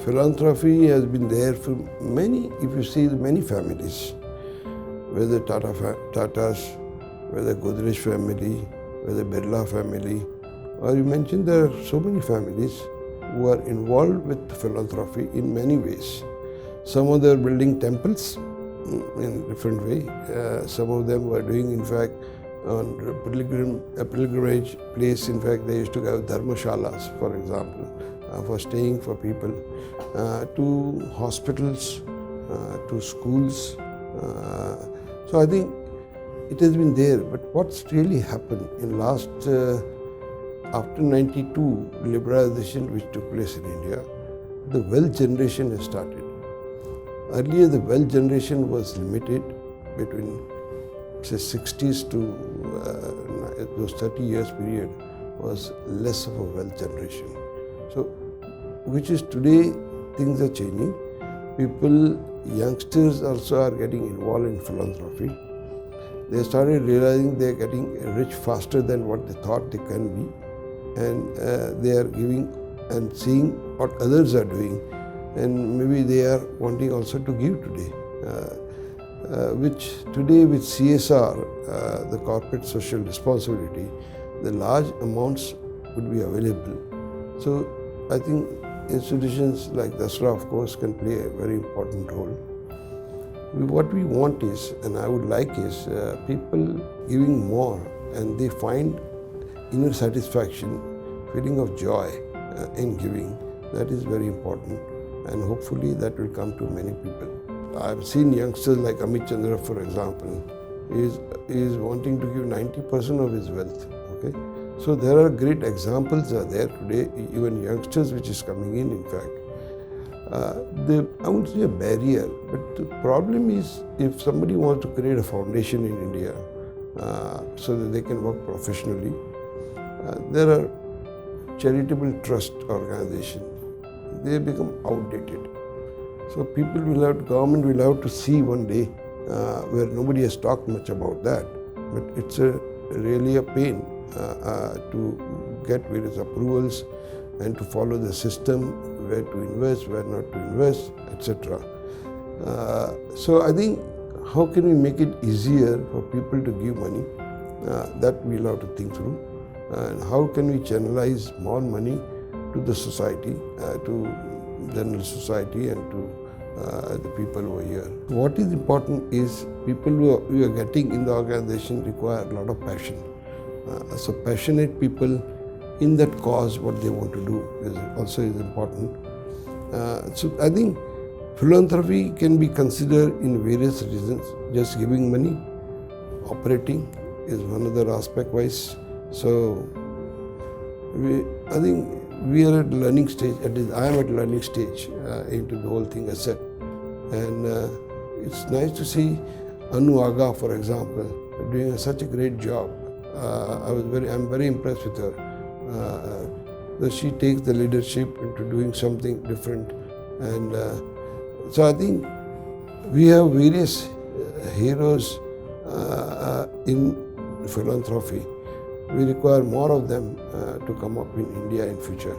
philanthropy has been there for many, if you see many families, whether Tatas, whether Godrej family, whether Birla family, or you mentioned there are so many families who are involved with philanthropy in many ways. Some of them are building temples in different way. Some of them were doing, in fact, on a pilgrimage place. In fact, they used to have dharmashalas, for example, for staying for people, to hospitals, to schools. So I think it has been there. But what's really happened in last, after 92 liberalization which took place in India, the wealth generation has started. Earlier, the wealth generation was limited between, say, 60s to those 30 years period was less of a wealth generation. So, which is today, things are changing. People, youngsters also are getting involved in philanthropy. They started realizing they are getting rich faster than what they thought they can be. And they are giving and seeing what others are doing. And maybe they are wanting also to give today. Which today with CSR, the corporate social responsibility, the large amounts would be available. So I think institutions like Dasra, of course, can play a very important role. What we want is, and I would like is, people giving more and they find inner satisfaction, feeling of joy in giving. That is very important, and hopefully that will come to many people. I've seen youngsters like Amit Chandra, for example. He is wanting to give 90% of his wealth. Okay, so there are great examples are there today. Even youngsters, which is coming in fact. I won't say a barrier, but the problem is if somebody wants to create a foundation in India so that they can work professionally, there are charitable trust organizations. They become outdated. So government will have to see one day where nobody has talked much about that, but it's really a pain to get various approvals and to follow the system, where to invest, where not to invest, etc. So I think how can we make it easier for people to give money? That we'll have to think through. And how can we channelize more money to the society, to general society and to the people over here. What is important is people who we are getting in the organization require a lot of passion. So passionate people in that cause, what they want to do is also important. So I think philanthropy can be considered in various reasons. Just giving money, operating is one other aspect wise. So I think we are at learning stage, at least I am at learning stage into the whole thing as said. And it's nice to see Anu Aga, for example, doing such a great job. I'm very impressed with her. That she takes the leadership into doing something different. And so I think we have various heroes in philanthropy. We require more of them to come up in India in future.